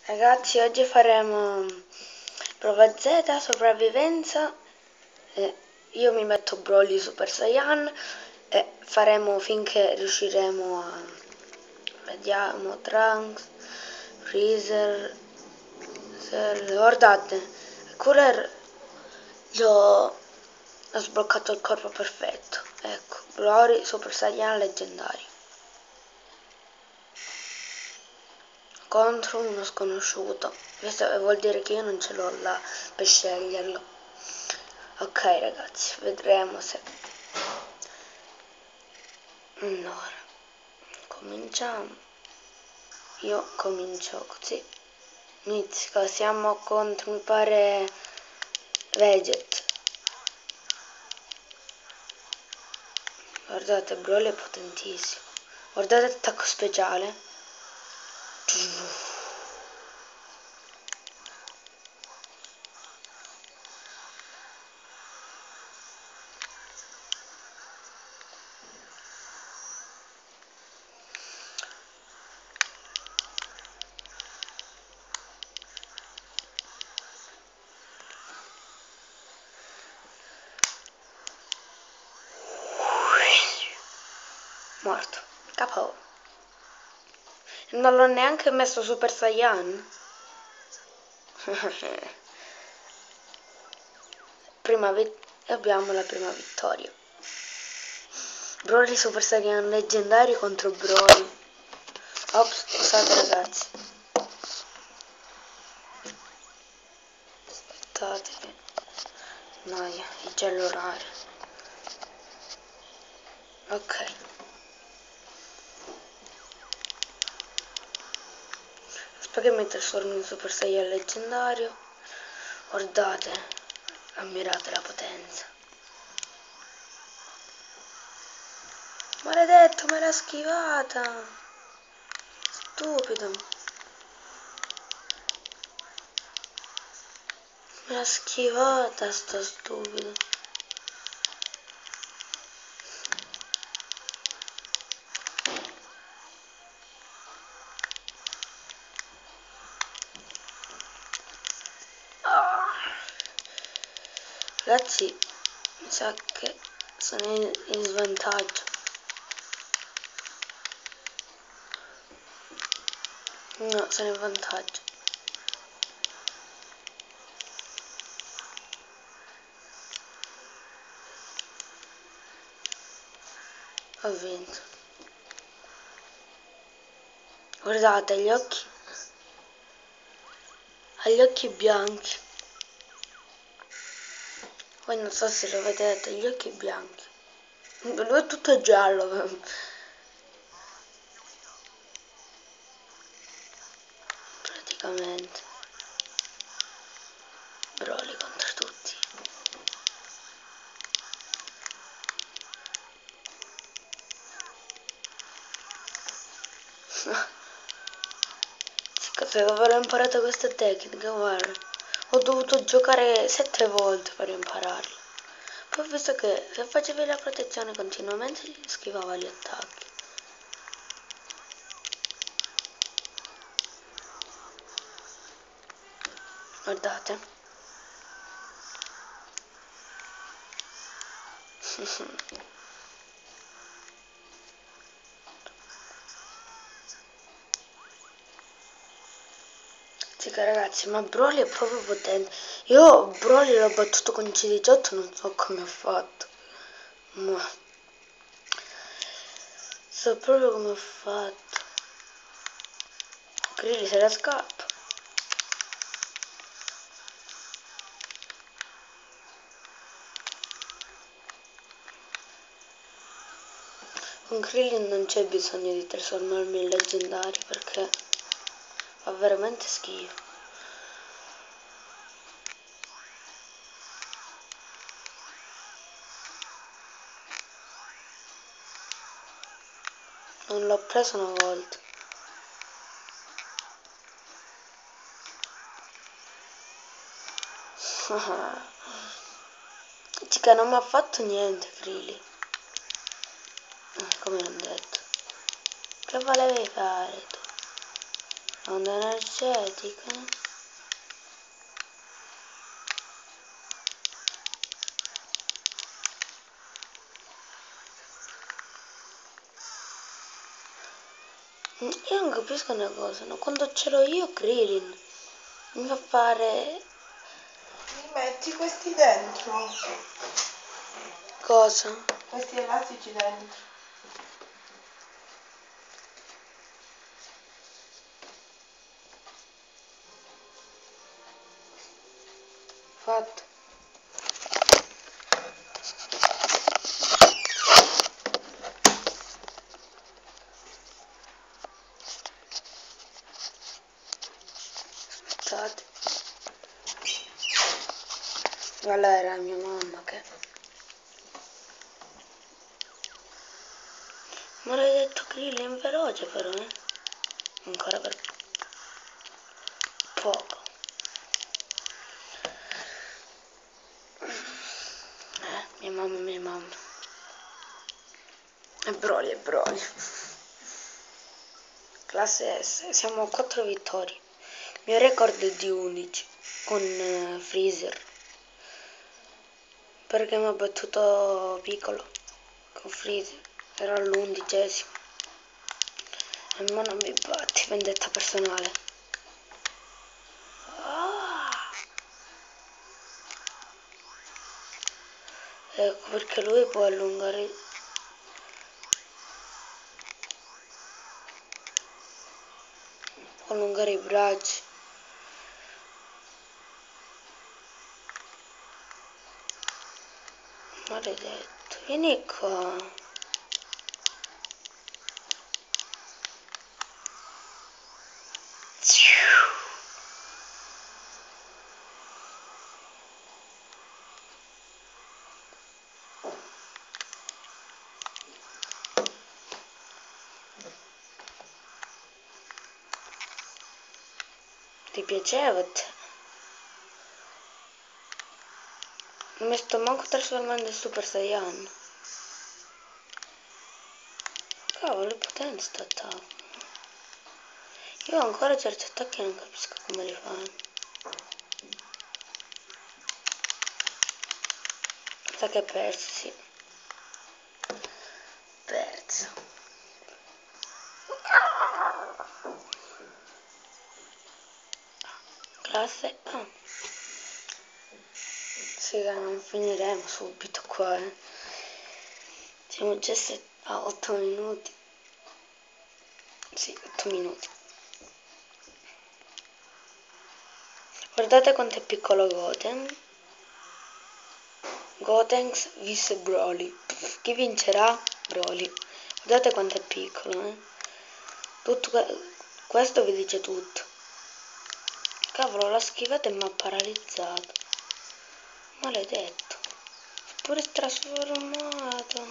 Ragazzi, oggi faremo prova Z, sopravvivenza. Io mi metto Broly Super Saiyan e faremo finché riusciremo a... Vediamo, Trunks, Freezer, guardate, Cooler ho sbloccato il corpo perfetto. Ecco, Broly Super Saiyan leggendario. Contro uno sconosciuto. Questo vuol dire che io non ce l'ho là per sceglierlo. Ok ragazzi, vedremo se... Allora, cominciamo. Io comincio così. Inizio, siamo contro, mi pare, Veget. Guardate, Broly è potentissimo. Guardate l'attacco speciale. Morto. Capo. Non l'ho neanche messo Super Saiyan. Abbiamo la prima vittoria. Broly Super Saiyan leggendario contro Broly. Ops, scusate ragazzi. Aspettate che... Noia, il cellulare. Ok. Aspetta che mi trasformo in Super Saiyan leggendario. Guardate, ammirate la potenza. Maledetto, me l'ha schivata. Stupido. Me l'ha schivata sto stupido. Ragazzi, mi sa che sono in svantaggio. No, sono in vantaggio. Ho vinto. Guardate gli occhi. Ha gli occhi bianchi. Poi non so se lo vedete, gli occhi bianchi. Lui è tutto giallo. Praticamente. Broly contro tutti. Se avevo imparato questa tecnica, guarda. Ho dovuto giocare 7 volte per impararla. Poi ho visto che se facevi la protezione continuamente gli schivava gli attacchi. Guardate. Sì, ragazzi, ma Broly è proprio potente. Io Broly l'ho battuto con C18, non so come ho fatto. Ma so proprio come ho fatto. Krillin se la scappa. Con Krillin non c'è bisogno di trasformarmi in leggendario perché fa veramente schifo. Non l'ho preso una volta. Cica, non mi ha fatto niente Krillin. Come non detto. Che volevi fare tu? Onda energetica. Io non capisco una cosa, no? Quando ce l'ho io Krillin mi fa fare... Mi metti questi dentro. Cosa? Questi elastici dentro. Fatto. Aspettate. Quella era mia mamma che... Maledetto Krillin veloce però, Ancora per poco. Mia mamma. E Broly, e Broly. Classe S, siamo a 4 vittorie. Il mio record è di 11 con Freezer. Perché mi ha battuto piccolo con Freezer. Era all'11°. E mo non mi batti, vendetta personale. Ecco perché lui può allungare i bracci. Maledetto, vieni qua. Ti piaceva a te? Non mi sto manco trasformando in Super Saiyan. Cavolo, è potente sto attacco. Io ancora certi attacchi non capisco come li fanno. Sa che è perso, sì. Perso. Classe A. Sì, non finiremo subito qua, Siamo già a 8 minuti. Sì, 8 minuti. Guardate quanto è piccolo Goten. Gotenks vs Broly. Chi vincerà? Broly. Guardate quanto è piccolo, Questo vi dice tutto. Cavolo, l'ha schivato e mi ha paralizzato. Maledetto. Pure trasformato.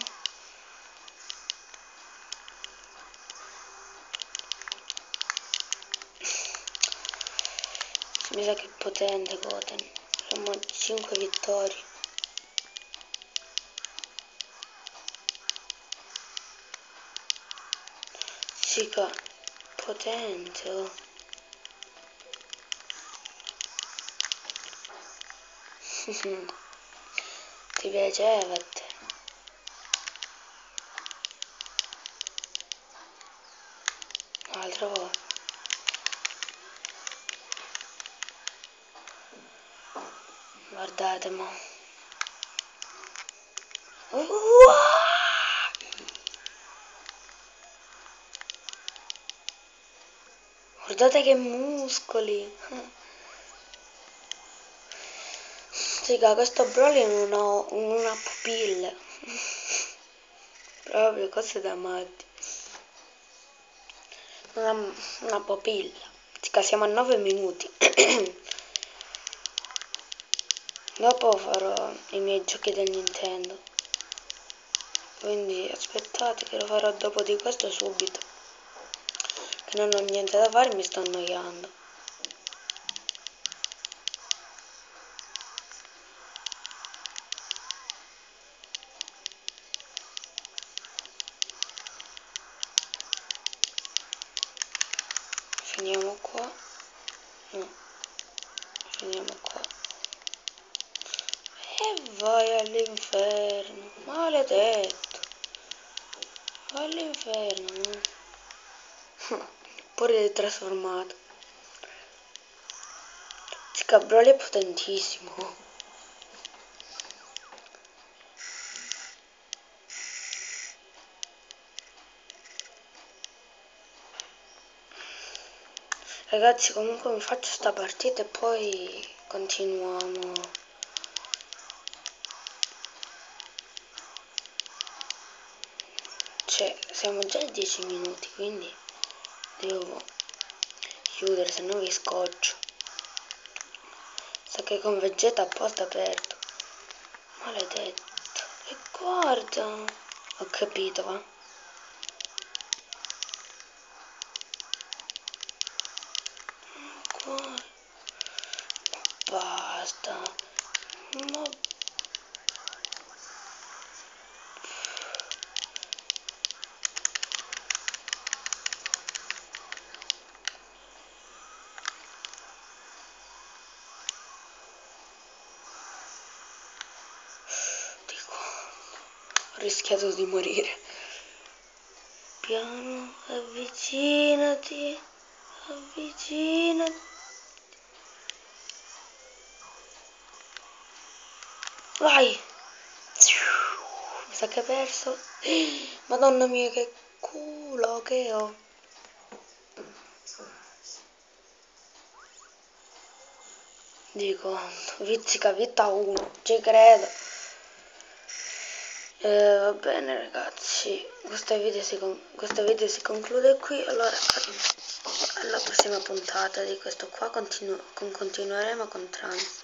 Mi sa che è potente Goten. Siamo a 5 vittorie. Cica, potente, oh. Ti piaceva a te? Un'altra volta. Guardate, mo. Guardate che muscoli. Raga, questo Broly non ha una pupilla. Proprio cose da matti. Una pupilla. Raga, siamo a 9 minuti. Dopo farò i miei giochi del Nintendo. Quindi aspettate che lo farò dopo di questo subito. Che non ho niente da fare, mi sto annoiando. Finiamo qua. No, finiamo qua. E vai all'inferno, maledetto. Vai all'inferno. Pure trasformato. Scabroli è potentissimo. Ragazzi, comunque mi faccio sta partita e poi continuiamo. Cioè, siamo già a 10 minuti, quindi devo chiudere, se no vi scoccio. Sa che con Vegeta apposta aperto. Maledetto. E guarda. Ho capito, va. Guarda. Basta. Ma dico, ho rischiato di morire. Piano, avvicinati. Avvicinati. Vai. Mi sa che hai perso. Madonna mia, che culo che ho. Dico, vizzica vita 1, ci credo. Va bene ragazzi, questo video si conclude qui. Allora, alla prossima puntata di questo qua continueremo con Trunks.